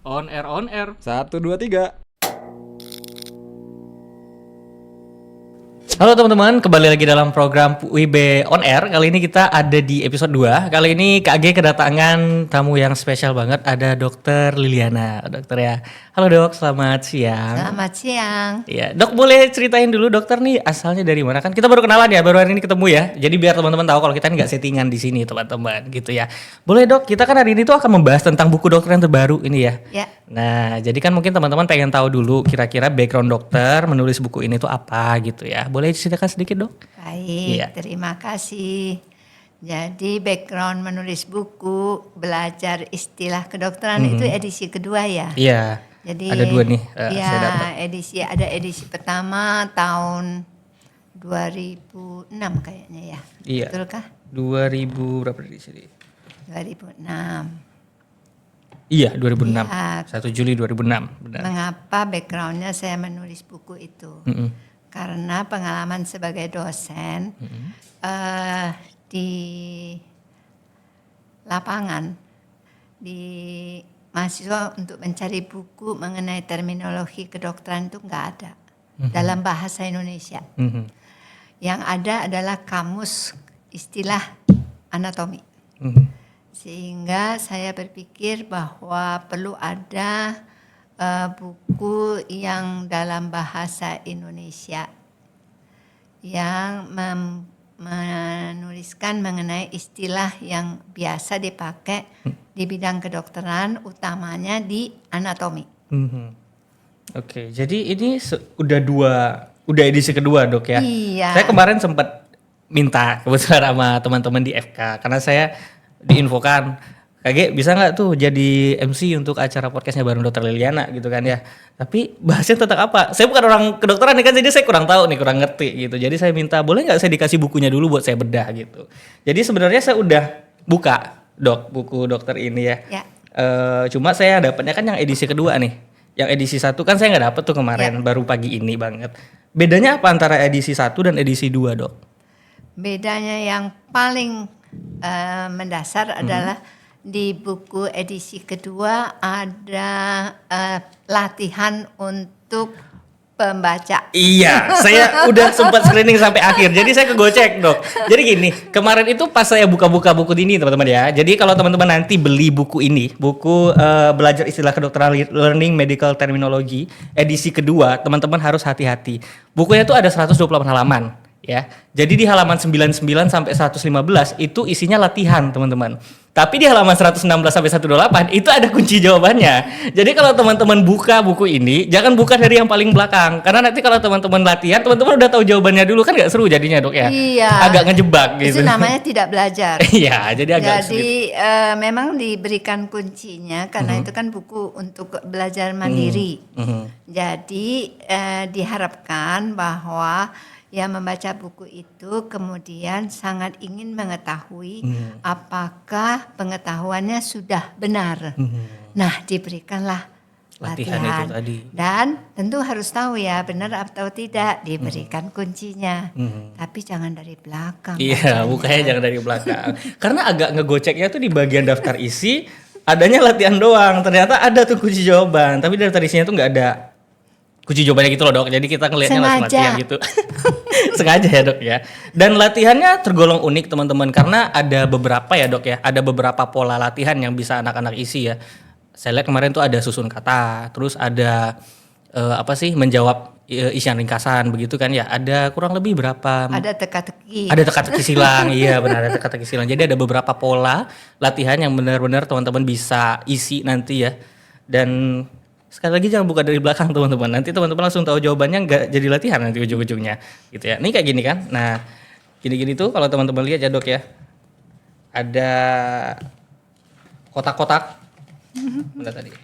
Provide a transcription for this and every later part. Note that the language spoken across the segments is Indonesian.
On air, on air. Satu, dua, tiga. Halo teman-teman, kembali lagi dalam program WIB On Air. Kali ini kita ada di episode 2. Kali ini Kak G kedatangan tamu yang spesial banget. Ada Dokter Liliana. Dokter ya. Halo dok, selamat siang. Selamat siang. Iya, dok boleh ceritain dulu dokter nih asalnya dari mana? Kan kita baru kenalan ya, baru hari ini ketemu ya. Jadi biar teman-teman tahu kalau kita nggak settingan di sini teman-teman gitu ya. Boleh dok, kita kan hari ini tuh akan membahas tentang buku dokter yang terbaru ini ya. Ya. Nah, jadi kan mungkin teman-teman pengen tahu dulu kira-kira background dokter menulis buku ini tuh apa gitu ya. Boleh ceritakan sedikit dok? Baik, Iya. terima kasih. Jadi background menulis buku Belajar Istilah Kedokteran itu edisi kedua ya. Iya. Jadi Ada 2 nih, ya, saya dapat. edisi pertama tahun 2006 kayaknya ya. Iya. Betulkah? 2000 berapa di sini? 2006. Iya, 2006. Ya. 1 Juli 2006, benar. Mengapa backgroundnya saya menulis buku itu? Mm-mm. Karena pengalaman sebagai dosen di lapangan, di mahasiswa untuk mencari buku mengenai terminologi kedokteran itu nggak ada dalam bahasa Indonesia. Mhm. Yang ada adalah kamus istilah anatomi. Mhm. Sehingga saya berpikir bahwa perlu ada buku yang dalam bahasa Indonesia yang menuliskan mengenai istilah yang biasa dipakai di bidang kedokteran, utamanya di anatomi. Mhm. Oke, jadi ini udah edisi kedua dok ya. Iya. Saya kemarin sempat minta kebetulan sama teman-teman di FK karena saya diinfokan, Kak bisa nggak tuh jadi MC untuk acara podcastnya bareng Dokter Liliana gitu kan ya. Tapi bahasnya tentang apa? Saya bukan orang kedokteran nih kan, jadi saya kurang tahu nih, kurang ngerti gitu. Jadi saya minta boleh nggak saya dikasih bukunya dulu buat saya bedah gitu. Jadi sebenarnya saya udah buka dok buku dokter ini ya. Ya. Cuma saya dapatnya kan yang edisi kedua nih. Yang edisi 1 kan saya nggak dapet tuh kemarin, baru pagi ini banget. Bedanya apa antara edisi 1 dan edisi 2 dok? Bedanya yang paling mendasar adalah di buku edisi kedua ada latihan untuk pembaca. Iya, saya udah sempat screening sampai akhir. Jadi saya kegocek, Dok. Jadi gini, kemarin itu pas saya buka-buka buku ini, teman-teman ya. Jadi kalau teman-teman nanti beli buku ini, buku Belajar Istilah Kedokteran Learning Medical Terminology, edisi kedua, teman-teman harus hati-hati. Bukunya itu ada 128 halaman, ya. Jadi di halaman 99 sampai 115 itu isinya latihan, teman-teman. Tapi di halaman 116 sampai 128 itu ada kunci jawabannya. Jadi kalau teman-teman buka buku ini, jangan buka dari yang paling belakang. Karena nanti kalau teman-teman latihan, teman-teman udah tahu jawabannya dulu, kan nggak seru jadinya dok ya. Iya. Agak ngejebak gitu. Itu namanya tidak belajar. Iya, jadi agak sulit. Jadi memang diberikan kuncinya karena itu kan buku untuk belajar mandiri. Jadi diharapkan bahwa yang membaca buku itu kemudian sangat ingin mengetahui apakah pengetahuannya sudah benar. Nah, diberikanlah Latihan latihan. itu tadi. Dan tentu harus tahu ya benar atau tidak, diberikan kuncinya. Tapi jangan dari belakang. Iya, bacanya. bukanya jangan dari belakang. Karena agak ngegoceknya tuh di bagian daftar isi, adanya latihan doang. Ternyata ada tuh kunci jawaban, tapi daftar isinya tuh nggak ada kunci jawabannya gitu loh dok. Jadi kita ngelihatnya langsung Sengaja. latihan gitu. Sengaja ya dok ya. Dan latihannya tergolong unik teman-teman karena ada beberapa ya dok ya. Ada beberapa pola latihan yang bisa anak-anak isi ya. Saya lihat kemarin tuh ada susun kata, terus ada menjawab isian ringkasan begitu kan ya. Ada kurang lebih berapa? Ada teka-teki. Ada teka-teki silang, iya benar ada teka-teki silang. Jadi ada beberapa pola latihan yang benar-benar teman-teman bisa isi nanti ya. Dan sekali lagi jangan buka dari belakang teman-teman. Nanti teman-teman langsung tahu jawabannya, nggak jadi latihan nanti ujung-ujungnya gitu ya. Ini kayak gini kan. Nah, gini-gini tuh kalau teman-teman lihat ya dok ya. Ada kotak-kotak. Bentar tadi.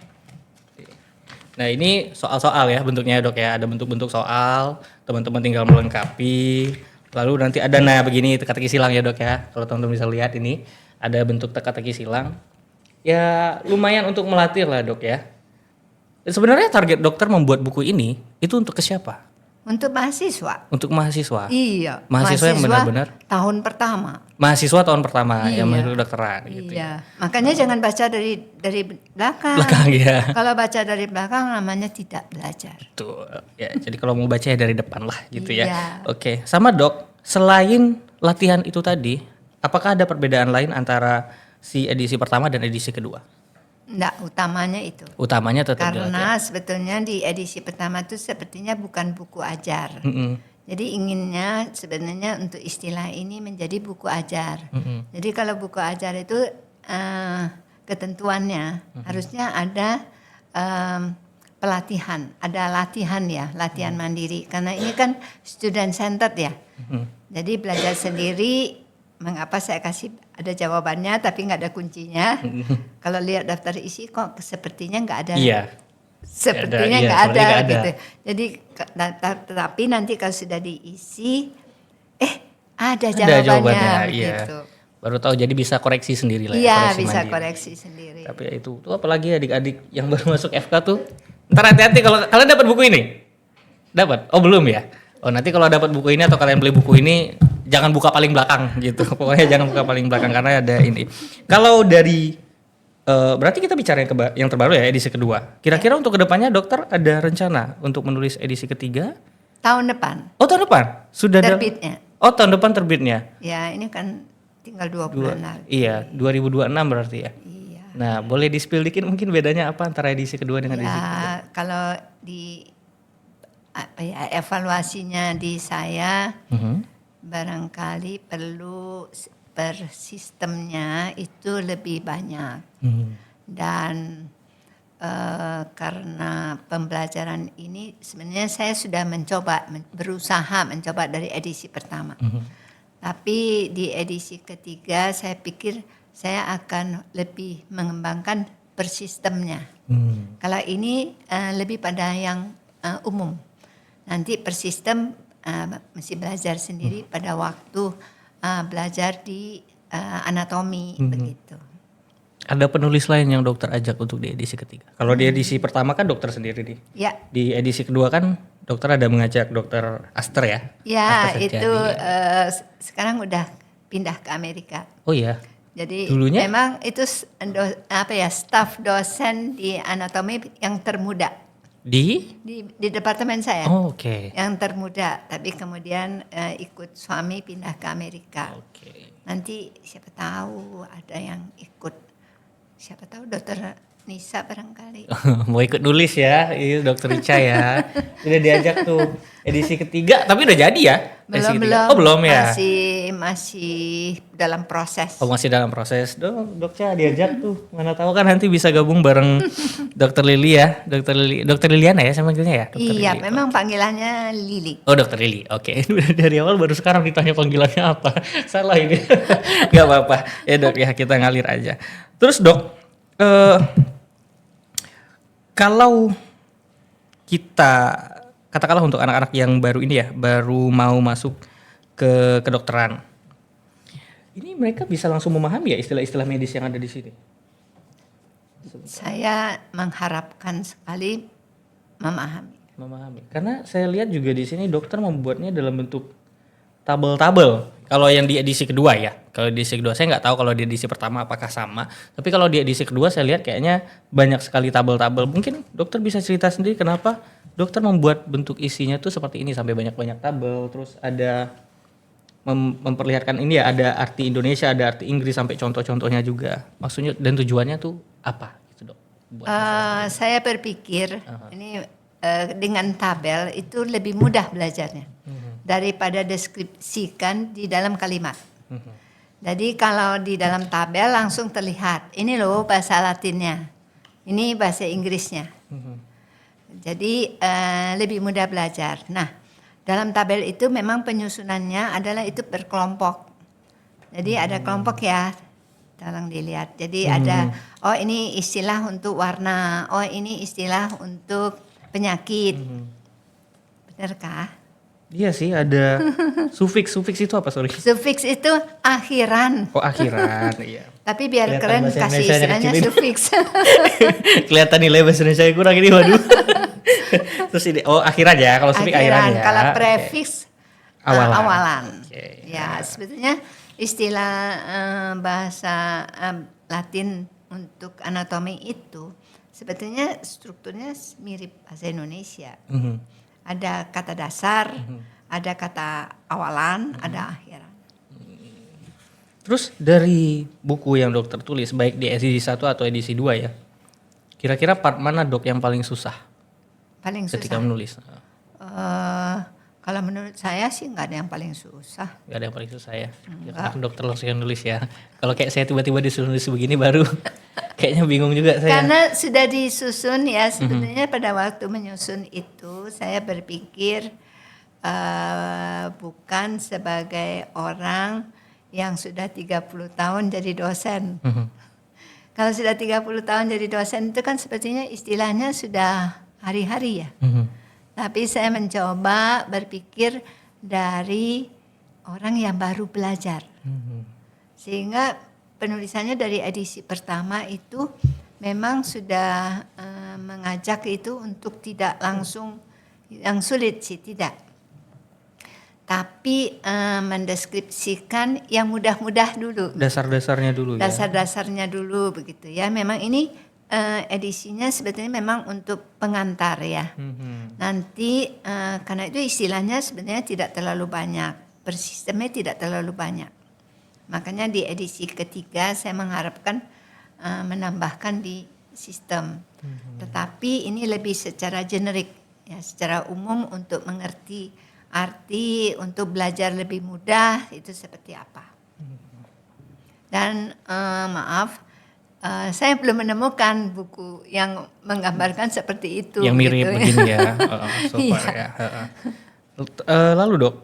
Nah ini soal-soal ya bentuknya dok ya. Ada bentuk-bentuk soal. Teman-teman tinggal melengkapi. Lalu nanti ada begini teka-teki silang ya dok ya. Kalau teman-teman bisa lihat ini. Ada bentuk teka-teki silang. Ya lumayan untuk melatih lah dok ya. Sebenarnya target dokter membuat buku ini itu untuk ke siapa? Untuk mahasiswa. Untuk mahasiswa. Iya. Mahasiswa yang benar-benar tahun pertama. mahasiswa tahun pertama yang Iya. masuk kedokteran gitu ya. Iya. Makanya jangan baca dari belakang. Belakang ya. Kalau baca dari belakang namanya tidak belajar. Tuh, ya. Jadi kalau mau baca ya dari depan lah gitu ya. Iya. Oke, sama Dok, selain latihan itu tadi, apakah ada perbedaan lain antara si edisi pertama dan edisi kedua? Enggak, utamanya itu. Utamanya tetap di latihan. Karena sebetulnya di edisi pertama itu sepertinya bukan buku ajar. Mm-mm. Jadi inginnya sebenarnya untuk istilah ini menjadi buku ajar. Mm-mm. Jadi kalau buku ajar itu ketentuannya harusnya ada pelatihan, ada latihan ya, latihan mandiri. Karena ini kan student centered ya. Jadi belajar sendiri. Mengapa saya kasih ada jawabannya tapi nggak ada kuncinya? Kalau lihat daftar isi kok sepertinya nggak ada. Iya. Sepertinya Iya, nggak ada, soalnya nggak ada. gitu. Jadi tetapi nanti kalau sudah diisi, ada jawabannya iya. begitu. Baru tahu jadi bisa koreksi sendiri lah. Iya koreksi bisa mandiri. koreksi sendiri. Tapi ya itu tuh apalagi adik-adik yang baru masuk FK tuh. Ntar hati-hati kalau kalian dapat buku ini. Dapat? Oh belum ya? Oh nanti kalau dapat buku ini atau kalian beli buku ini jangan buka paling belakang gitu. Pokoknya jangan buka paling belakang karena ada ini. Kalau dari berarti kita bicara yang terbaru ya edisi kedua. Kira-kira untuk kedepannya dokter ada rencana untuk menulis edisi ketiga? Tahun depan Oh tahun depan sudah terbitnya. Oh tahun depan terbitnya. Ya ini kan tinggal 2 bulan lagi. Iya 2026 berarti ya. Iya. Nah boleh di-spill dikit mungkin bedanya apa antara edisi kedua dengan edisi ketiga? Ya kalau di evaluasinya di saya barangkali perlu per sistemnya itu lebih banyak. Dan karena pembelajaran ini sebenarnya saya sudah berusaha mencoba dari edisi pertama. Tapi di edisi ketiga saya pikir saya akan lebih mengembangkan per sistemnya. Kalau ini lebih pada yang umum. Nanti per sistem mesti belajar sendiri pada waktu belajar di anatomi begitu. Ada penulis lain yang dokter ajak untuk di edisi ketiga. Kalau di edisi pertama kan dokter sendiri nih. Ya. Di edisi kedua kan dokter ada mengajak dokter Aster ya. Ya Aster itu Setiadi. sekarang udah pindah ke Amerika. Oh iya. Jadi Dulunya? memang itu staf dosen di anatomi yang termuda Di? di departemen saya. Oh, oke. Yang termuda, tapi kemudian ikut suami pindah ke Amerika. Oke. Nanti siapa tahu ada yang ikut. Siapa tahu dokter Nisa barangkali. Mau ikut nulis ya, iya dokter Rica ya. Udah diajak tuh edisi ketiga, tapi udah jadi ya? Edisi ketiga? Belum. Oh belum ya? Masih dalam proses. Oh masih dalam proses. Dokter diajak tuh. Mana tahu kan nanti bisa gabung bareng dokter Lili ya. Dokter Liliana ya saya manggilnya ya? Dokter Iya, Lili. memang panggilannya Lili. Oh dokter Lili, oke. Dari awal baru sekarang ditanya panggilannya apa. Salah ini. Gak apa-apa. Ya dok ya kita ngalir aja. Terus dok, kalau kita katakanlah untuk anak-anak yang baru ini ya, baru mau masuk ke kedokteran, ini mereka bisa langsung memahami ya istilah-istilah medis yang ada di sini? Saya mengharapkan sekali memahami. Karena saya lihat juga di sini dokter membuatnya dalam bentuk tabel-tabel. Kalau yang di edisi kedua ya, kalau di edisi kedua saya nggak tahu kalau di edisi pertama apakah sama. Tapi kalau di edisi kedua saya lihat kayaknya banyak sekali tabel-tabel. Mungkin dokter bisa cerita sendiri kenapa dokter membuat bentuk isinya tuh seperti ini sampai banyak-banyak tabel. Terus ada memperlihatkan ini ya, ada arti Indonesia, ada arti Inggris sampai contoh-contohnya juga. Maksudnya dan tujuannya tuh apa gitu dok? Saya berpikir ini dengan tabel itu lebih mudah belajarnya daripada deskripsikan di dalam kalimat. Jadi kalau di dalam tabel langsung terlihat, ini loh bahasa Latinnya, ini bahasa Inggrisnya. Jadi lebih mudah belajar. Nah, dalam tabel itu memang penyusunannya adalah itu berkelompok. Jadi ada kelompok ya, tolong dilihat. Jadi ada, oh ini istilah untuk warna, oh ini istilah untuk penyakit. Benarkah? Iya sih ada sufiks itu apa sorry? Sufiks itu akhiran. Oh akhiran iya. Tapi biar Kelihatan keren bahasa kasih Indonesianya istilahnya kecil ini. sufiks. Kelihatan nilai bahasa Indonesia kurang ini waduh. Terus ini akhiran ya, kalau speak akhiran ya. Kalau prefiks awalan. Oke. Ya, sebetulnya istilah bahasa Latin untuk anatomi itu sebetulnya strukturnya mirip bahasa Indonesia. Ada kata dasar, ada kata awalan, ada akhiran. Terus dari buku yang dokter tulis, baik di edisi 1 atau edisi 2 ya, kira-kira part mana dok yang paling susah Paling ketika susah. menulis? Kalau menurut saya sih nggak ada yang paling susah. Gak ada yang paling susah ya. Enggak. Dokter langsung yang nulis ya. Kalau kayak saya tiba-tiba disuruh nulis begini baru kayaknya bingung juga saya. Karena sudah disusun ya, sebetulnya pada waktu menyusun itu saya berpikir bukan sebagai orang yang sudah 30 tahun jadi dosen. Kalau sudah 30 tahun jadi dosen itu kan sepertinya istilahnya sudah hari-hari ya. Tapi saya mencoba berpikir dari orang yang baru belajar. Sehingga penulisannya dari edisi pertama itu memang sudah mengajak itu untuk tidak langsung yang sulit sih, tidak. Tapi mendeskripsikan yang mudah-mudah dulu. Dasar-dasarnya dulu ya. Dasar-dasarnya dulu begitu ya. Memang ini edisinya sebetulnya memang untuk pengantar ya. Nanti karena itu istilahnya sebenarnya tidak terlalu banyak. Bersistemnya tidak terlalu banyak. Makanya di edisi ketiga saya mengharapkan menambahkan di sistem. Tetapi ini lebih secara generik ya, secara umum untuk mengerti arti, untuk belajar lebih mudah itu seperti apa. Dan maaf, saya belum menemukan buku yang menggambarkan seperti itu. Yang mirip gitu. begini ya. So far ya. Lalu dok,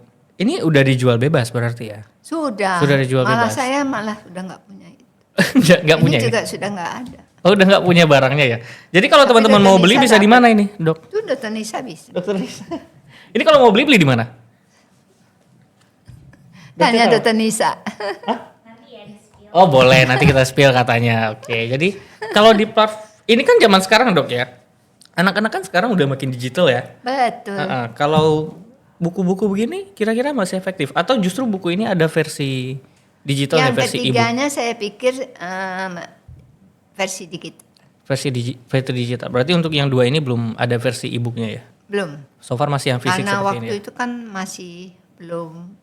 ini udah dijual bebas berarti ya? Sudah dijual malah bebas. saya malah udah nggak punya itu. Nggak punya Ini juga ya? sudah nggak ada. Oh udah nggak punya barangnya ya? Jadi kalau Tapi teman-teman Dr. mau beli Nisa bisa di dapat. mana ini dok? Itu Dr. Nisa bisa. Dokter Nisa. Ini kalau mau beli di mana? Tanya Dokter Dr. Nisa. Oh boleh, nanti kita spill katanya. Oke, jadi kalau di ini kan zaman sekarang dok ya. Anak-anak kan sekarang udah makin digital ya. Betul. Kalau buku-buku begini kira-kira masih efektif? Atau justru buku ini ada versi digital Yang versi e-book? ketiganya saya pikir versi digital. Versi digital. Berarti untuk yang dua ini belum ada versi e-booknya ya? Belum. So far masih yang fisik Karena seperti waktu ini ya? itu kan masih belum.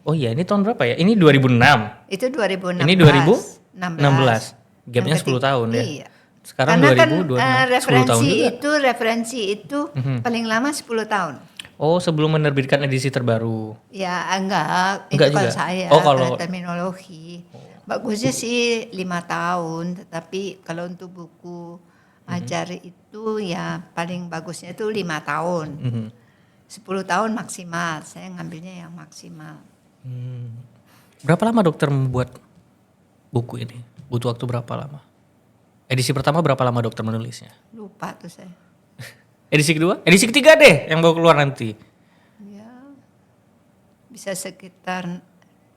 Oh iya, ini tahun berapa ya? Ini 2006. Itu 2016. Ini 2016. Gapnya 10 tahun ya? Iya. Sekarang Karena 2026. kan 10 tahun juga. referensi itu paling lama 10 tahun. Oh, sebelum menerbitkan edisi terbaru. Ya enggak, Enggak itu kalau juga? saya Oh, kalau- terminologi. Bagusnya sih 5 tahun, tetapi kalau untuk buku ajar itu ya paling bagusnya itu 5 tahun. 10 tahun maksimal, saya ngambilnya yang maksimal. Berapa lama dokter membuat buku ini? Butuh waktu berapa lama? Edisi pertama berapa lama dokter menulisnya? Lupa tuh saya. Edisi kedua? Edisi ketiga deh yang baru keluar nanti. Ya, bisa sekitar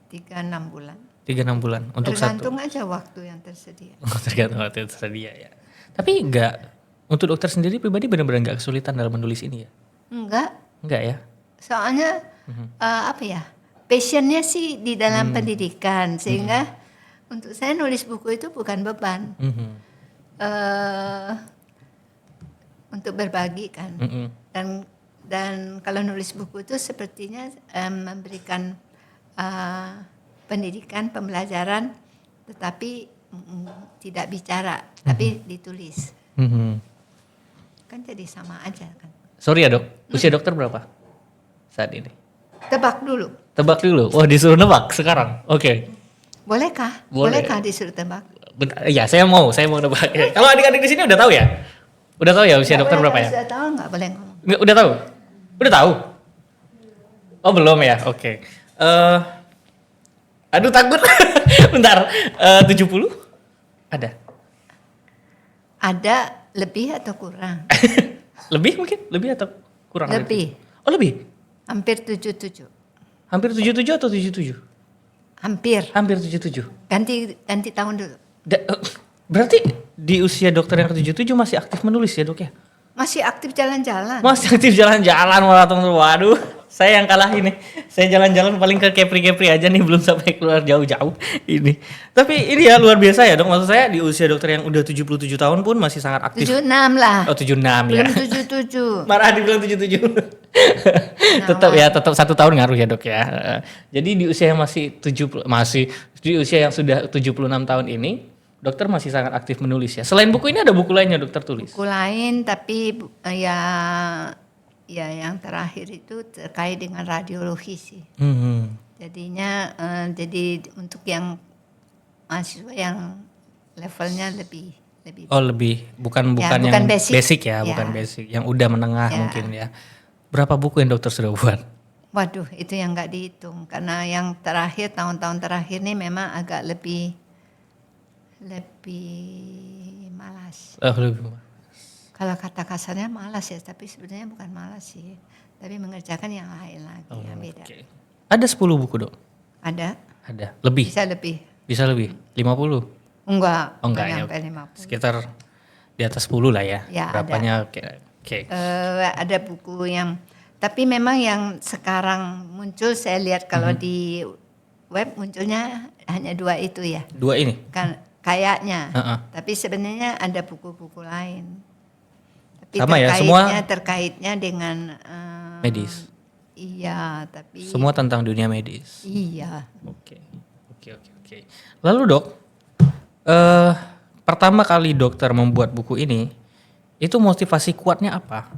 3-6 bulan. 3-6 bulan untuk Tergantung satu. aja waktu yang tersedia. Tergantung waktu yang tersedia ya. Tapi enggak, untuk dokter sendiri pribadi benar-benar enggak kesulitan dalam menulis ini ya? Enggak, Enggak ya? soalnya apa ya, passionnya sih di dalam pendidikan, sehingga untuk saya nulis buku itu bukan beban. Untuk berbagi kan. Dan kalau nulis buku itu sepertinya memberikan pendidikan, pembelajaran, tetapi tidak bicara, tapi ditulis. Kan jadi sama aja kan. Sorry ya dok, usia dokter berapa saat ini? Tebak dulu. Tebak dulu. Wah disuruh nebak sekarang. Oke. Bolehkah? Boleh. Bolehkah disuruh tebak? Ya saya mau nebak. Kalau adik-adik di sini udah tahu ya? Udah tahu ya usia dokter berapa ya? Sudah tahu nggak boleh ngomong. Nggak, udah tahu? Udah tahu? Oh belum ya? Oke. Aduh takut. Bentar. 70? Ada? Ada lebih atau kurang? Lebih mungkin? Lebih atau kurang? Lebih. Oh lebih? Hampir 77. Hampir 77 atau 77? Hampir. Hampir 77. Ganti tahun dulu. Berarti di usia dokter yang ke-77 masih aktif menulis ya dok ya? Masih aktif jalan-jalan. Masih aktif jalan-jalan malah teman-teman. Waduh, saya yang kalah ini. Saya jalan-jalan paling ke Kepri-Kepri aja nih, belum sampai keluar jauh-jauh ini. Tapi ini ya luar biasa ya dok. Maksud saya di usia dokter yang udah 77 tahun pun masih sangat aktif. 76 lah. Oh 76 ya. Belum 77. Marah dibilang 77. tetap 1 tahun ngaruh ya dok ya. Jadi di usia yang masih di usia yang sudah 76 tahun ini, dokter masih sangat aktif menulis ya. Selain buku ini ada buku lainnya dokter tulis? Buku lain tapi ya yang terakhir itu terkait dengan radiologi sih. Jadinya jadi untuk yang mahasiswa yang levelnya lebih bukan bukan yang basic ya, ya. bukan basic, yang udah menengah Ya. mungkin ya. Berapa buku yang dokter sudah buat? Waduh, itu yang nggak dihitung karena yang terakhir tahun-tahun terakhir ini memang agak lebih malas. Lebih. Kalau kata kasarnya malas ya, tapi sebenarnya bukan malas sih. Tapi mengerjakan yang lain lagi yang beda. Okay. Ada 10 buku dok? Ada. Lebih? Bisa lebih. 50? Enggak Ya. nyampe 50. Sekitar di atas 10 lah ya. Ya, berapanya? Oke. Ada buku yang, tapi memang yang sekarang muncul saya lihat kalau di web munculnya hanya 2 itu ya. 2 ini? Kan kayaknya. Tapi sebenarnya ada buku-buku lain. Tapi sama ya, semua terkaitnya dengan medis. Iya, tapi semua tentang dunia medis. Iya. Oke. Lalu dok, pertama kali dokter membuat buku ini, itu motivasi kuatnya apa?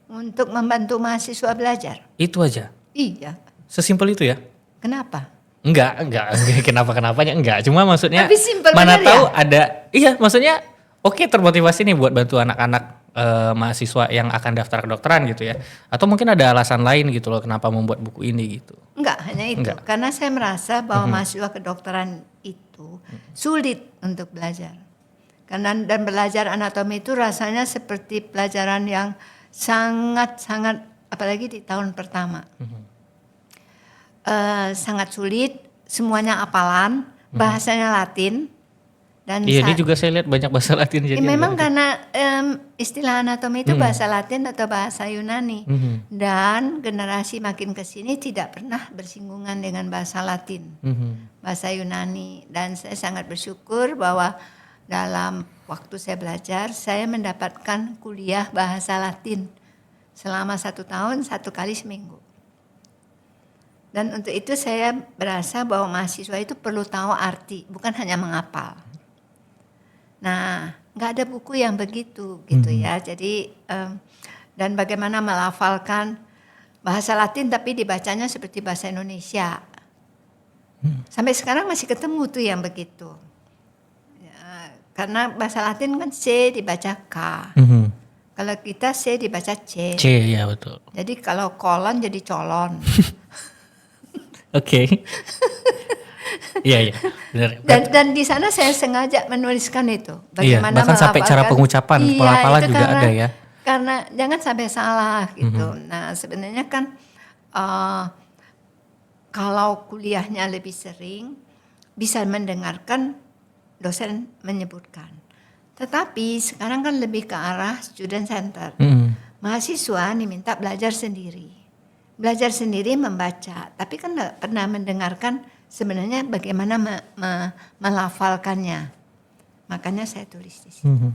Untuk membantu mahasiswa belajar. Itu aja? Iya. Sesimpel itu ya? Kenapa? Enggak, kenapa-kenapanya enggak. Cuma maksudnya tapi simpel mana bener tahu ya? ada, iya maksudnya oke, termotivasi nih buat bantu anak-anak mahasiswa yang akan daftar kedokteran gitu ya. Atau mungkin ada alasan lain gitu loh kenapa membuat buku ini gitu. Enggak, hanya itu. Enggak. Karena saya merasa bahwa mahasiswa kedokteran itu sulit untuk belajar. Karena dan belajar anatomi itu rasanya seperti pelajaran yang sangat-sangat, apalagi di tahun pertama. Sangat sulit, semuanya hafalan, bahasanya Latin. Dan Iya, dia juga saya lihat banyak bahasa Latin jadi. memang karena istilah anatomi itu bahasa Latin atau bahasa Yunani. Dan generasi makin ke sini tidak pernah bersinggungan dengan bahasa Latin, bahasa Yunani. Dan saya sangat bersyukur bahwa dalam waktu saya belajar, saya mendapatkan kuliah bahasa Latin selama 1 tahun 1 kali seminggu. Dan untuk itu saya berasa bahwa mahasiswa itu perlu tahu arti, bukan hanya menghafal. Nah, nggak ada buku yang begitu gitu ya. Jadi dan bagaimana melafalkan bahasa Latin tapi dibacanya seperti bahasa Indonesia. Sampai sekarang masih ketemu tuh yang begitu. Ya, karena bahasa Latin kan C dibaca K. Kalau kita C dibaca C. C ya betul. Jadi kalau kolon jadi colon. Oke. Iya benar. Dan di sana saya sengaja menuliskan itu. Iya, bahkan sampai cara pengucapan, pelafalan juga karena, ada ya. Karena jangan sampai salah gitu. Nah sebenarnya kan kalau kuliahnya lebih sering bisa mendengarkan dosen menyebutkan. Tetapi sekarang kan lebih ke arah student center. Mahasiswa diminta belajar sendiri. Belajar sendiri membaca, tapi kan tidak pernah mendengarkan sebenarnya bagaimana melafalkannya. Makanya saya tulis di sini.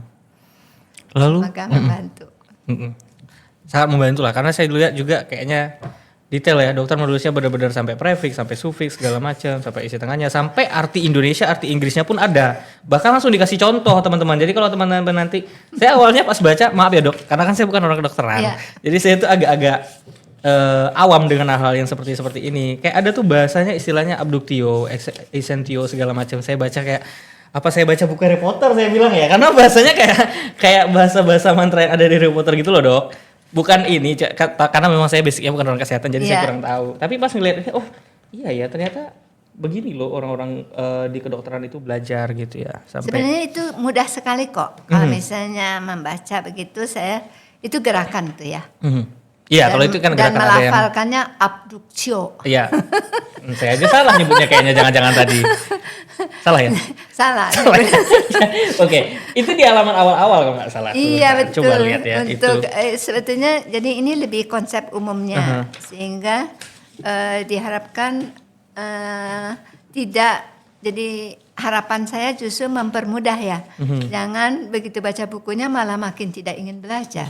Lalu semoga membantu. Sangat membantu lah, karena saya lihat juga kayaknya detail ya, dokter menulisnya benar-benar sampai prefiks, sampai sufiks segala macam, sampai isi tengahnya, sampai arti Indonesia, arti Inggrisnya pun ada. Bahkan langsung dikasih contoh teman-teman. Jadi kalau teman-teman nanti, saya awalnya pas baca, maaf ya dok, karena kan saya bukan orang kedokteran. Yeah. Jadi saya tuh agak-agak awam dengan hal-hal yang seperti ini. Kayak ada tuh bahasanya, istilahnya abductio, essentio segala macam. Saya baca kayak apa, saya baca buku Harry Potter saya bilang ya, karena bahasanya kayak bahasa-bahasa mantra yang ada di Harry Potter gitu loh dok. Bukan ini, karena memang saya basicnya bukan orang kesehatan, jadi saya kurang tahu. Tapi pas ngeliat, oh iya ya ternyata begini loh orang-orang di kedokteran itu belajar gitu ya. Sebenarnya itu mudah sekali kok. Kalau misalnya membaca begitu, itu gerakan tuh ya. Iya, kalau itu kan dan gerakan ada yang melafalkannya abductio. iya. Saya aja salah nyebutnya kayaknya jangan-jangan tadi. Salah ya? Salah. Salah. Oke, itu di halaman awal-awal kalau nggak salah. Iya Sebentar, betul. Coba lihat ya Untuk itu. sebetulnya jadi ini lebih konsep umumnya sehingga diharapkan tidak, jadi harapan saya justru mempermudah ya. Jangan begitu baca bukunya malah makin tidak ingin belajar.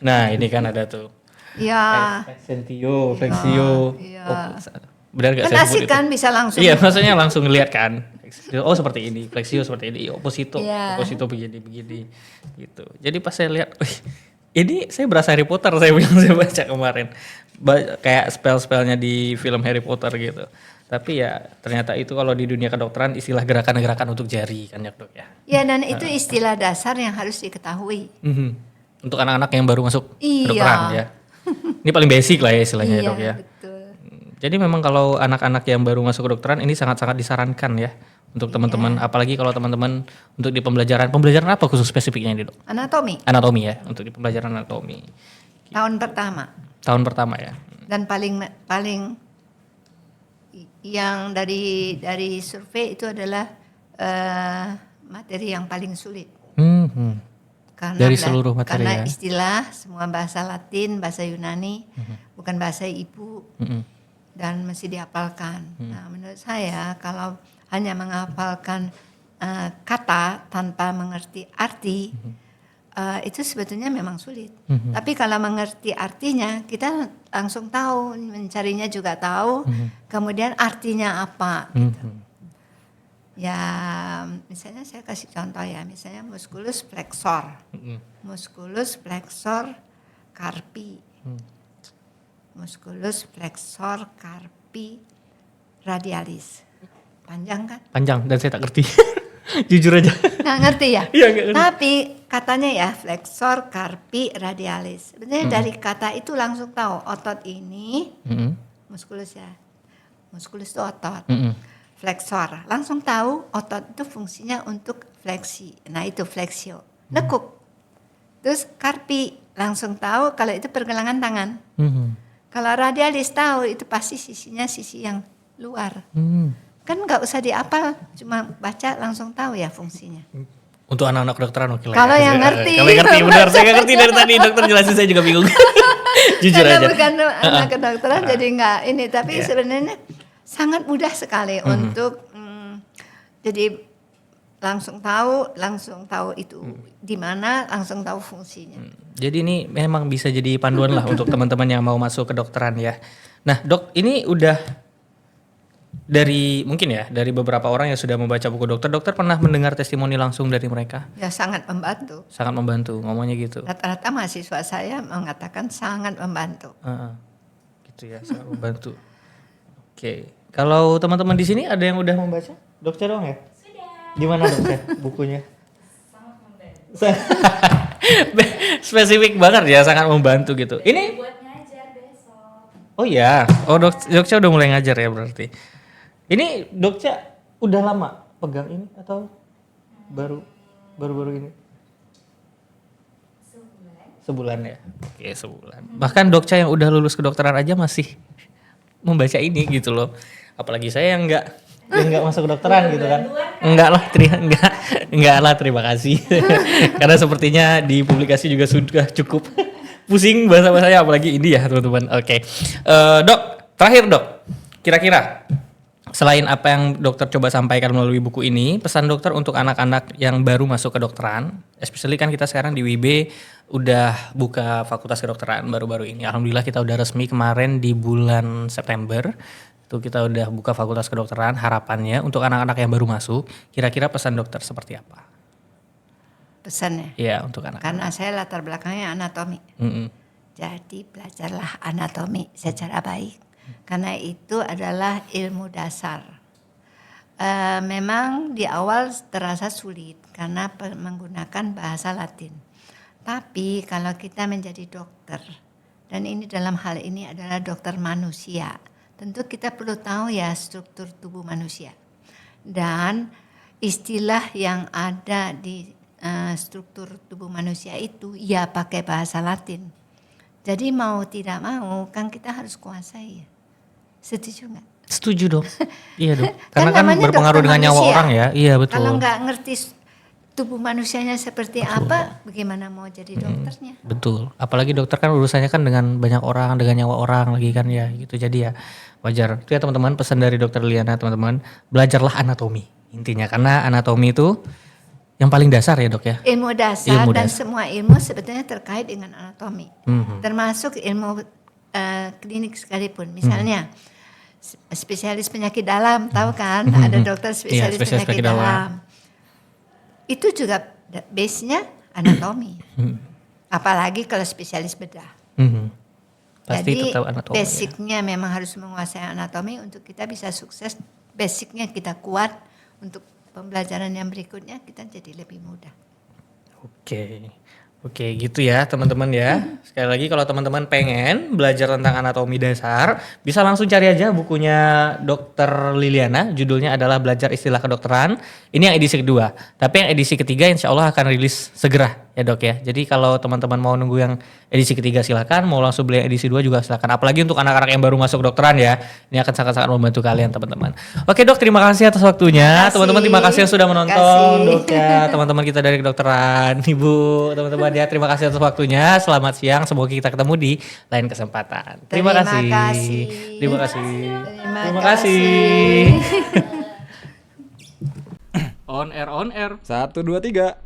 Nah, ini kan ada tuh. Ya. Flexio, flexio. Iya. Oh, benar nggak Kan saya asik sebut itu? kan bisa langsung. Iya, maksudnya langsung ngeliat kan. Oh seperti ini, flexio seperti ini, opposito, Iya. opposito begini, gitu. Jadi pas saya lihat, wih, ini saya berasa Harry Potter saya bilang saya baca kemarin, kayak spell-spellnya di film Harry Potter gitu. Tapi ya ternyata itu kalau di dunia kedokteran istilah gerakan-gerakan untuk jari kan ya dok ya. Ya dan itu istilah dasar yang harus diketahui. Untuk anak-anak yang baru masuk Iya. kedokteran ya. Ini paling basic lah ya istilahnya ya Iya dok ya. betul. Jadi memang kalau anak-anak yang baru masuk kedokteran ini sangat-sangat disarankan ya untuk teman-teman, apalagi kalau teman-teman untuk di pembelajaran apa khusus spesifiknya ini dok? Anatomi Anatomi ya, untuk di pembelajaran anatomi. tahun pertama Tahun pertama ya. dan paling yang dari survei itu adalah materi yang paling sulit. Karena Dari seluruh materi karena ya. istilah semua bahasa Latin, bahasa Yunani, bukan bahasa ibu dan mesti dihafalkan. Nah, menurut saya kalau hanya menghafalkan kata tanpa mengerti arti itu sebetulnya memang sulit. Tapi kalau mengerti artinya kita langsung tahu, mencarinya juga tahu, kemudian artinya apa. Gitu. Ya, misalnya saya kasih contoh ya, misalnya musculus flexor, musculus flexor carpi, musculus flexor carpi radialis. Panjang kan? Panjang dan saya tak ngerti. Jujur aja. Nggak ngerti ya? Iya, nggak ngerti. Tapi katanya ya flexor carpi radialis. Sebenarnya dari kata itu langsung tahu otot ini musculus ya. Musculus itu otot. Flexor langsung tahu otot itu fungsinya untuk fleksi. Nah itu flexio. Lekuk. Terus carpi langsung tahu kalau itu pergelangan tangan. Kalau radialis tahu itu pasti sisinya sisi yang luar. Kan nggak usah diapal, cuma baca langsung tahu ya fungsinya. Untuk anak-anak kedokteran oke lah. Kalau ya. yang ngerti. Kalau yang ngerti benar, saya nggak ngerti dari tadi dokter jelasin saya juga bingung. Jujur Karena aja. bukan anak kedokteran jadi nggak ini, tapi sebenarnya sangat mudah sekali untuk jadi langsung tahu itu di mana, langsung tahu fungsinya. Jadi ini memang bisa jadi panduan lah untuk teman-teman yang mau masuk kedokteran ya. Nah dok, ini udah dari beberapa orang yang sudah membaca buku dokter pernah mendengar testimoni langsung dari mereka? Ya sangat membantu. Sangat membantu, ngomongnya gitu. Rata-rata mahasiswa saya mengatakan sangat membantu. Gitu ya, sangat membantu. Oke, kalau teman-teman di sini ada yang udah membaca? Dokter dong ya? Sudah. Gimana dokter bukunya? Sangat membantu. Spesifik banget ya, sangat membantu gitu. Ini buat ngajar besok. Oh iya, dokter udah mulai ngajar ya berarti. Ini dokter udah lama pegang ini atau baru ini? Sebulan ya. Oke, sebulan. Bahkan dokter yang udah lulus kedokteran aja masih membaca ini gitu loh. Apalagi saya yang enggak masuk kedokteran gitu kan. Enggak lah, terima kasih. Karena sepertinya di publikasi juga sudah cukup pusing bahasa saya, apalagi ini ya teman-teman. Oke. Dok, terakhir dok. Kira-kira selain apa yang dokter coba sampaikan melalui buku ini, pesan dokter untuk anak-anak yang baru masuk kedokteran, especially kan kita sekarang di WIB udah buka fakultas kedokteran baru-baru ini. Alhamdulillah kita udah resmi kemarin di bulan September. Itu kita udah buka fakultas kedokteran, harapannya untuk anak-anak yang baru masuk, kira-kira pesan dokter seperti apa? Pesannya? Iya, untuk anak. Karena saya latar belakangnya anatomi. Jadi belajarlah anatomi secara baik. Karena itu adalah ilmu dasar. Memang di awal terasa sulit karena menggunakan bahasa Latin. Tapi kalau kita menjadi dokter, dan ini dalam hal ini adalah dokter manusia, tentu kita perlu tahu ya struktur tubuh manusia. Dan istilah yang ada di struktur tubuh manusia itu ya pakai bahasa Latin. Jadi mau tidak mau kan kita harus kuasai ya. Setuju nggak? Setuju dong. Iya dong. Karena kan namanya berpengaruh dokter dengan nyawa manusia. orang ya. Iya betul. Kalau nggak ngerti tubuh manusianya seperti apa, bagaimana mau jadi dokternya? Betul. Apalagi dokter kan urusannya kan dengan banyak orang, dengan nyawa orang lagi kan ya gitu. Jadi ya wajar. Itu ya teman-teman pesan dari dokter Liana teman-teman. Belajarlah anatomi intinya. Karena anatomi itu yang paling dasar ya dok ya. Ilmu dasar Ilmu dan dasar. semua ilmu sebetulnya terkait dengan anatomi. Mhm. Termasuk ilmu klinik sekalipun. Misalnya spesialis penyakit dalam, tahu kan? Ada dokter spesialis spesialis penyakit penyakit dalam. dalam. Itu juga base-nya anatomi. Apalagi kalau spesialis bedah. Mhm. Pasti Jadi tetap anatomi. basicnya memang harus menguasai anatomi untuk kita bisa sukses. Basicnya kita kuat untuk pembelajaran yang berikutnya kita jadi lebih mudah. Oke gitu ya teman-teman ya. Sekali lagi kalau teman-teman pengen belajar tentang anatomi dasar, bisa langsung cari aja bukunya Dokter Liliana. Judulnya adalah Belajar Istilah Kedokteran. Ini yang edisi kedua. Tapi yang edisi ketiga insya Allah akan rilis segera ya dok ya. Jadi kalau teman-teman mau nunggu yang edisi ketiga silakan. Mau langsung beli yang edisi 2 juga silakan. Apalagi untuk anak-anak yang baru masuk kedokteran ya. Ini akan sangat-sangat membantu kalian teman-teman. Oke dok, terima kasih atas waktunya. Teman-teman terima kasih yang sudah menonton dok ya. Teman-teman kita dari kedokteran, ibu, teman-teman ya. Terima kasih atas waktunya. Selamat siang. Semoga kita ketemu di lain kesempatan. Terima kasih. Terima kasih. Terima kasih. On air. 1, 2, 3.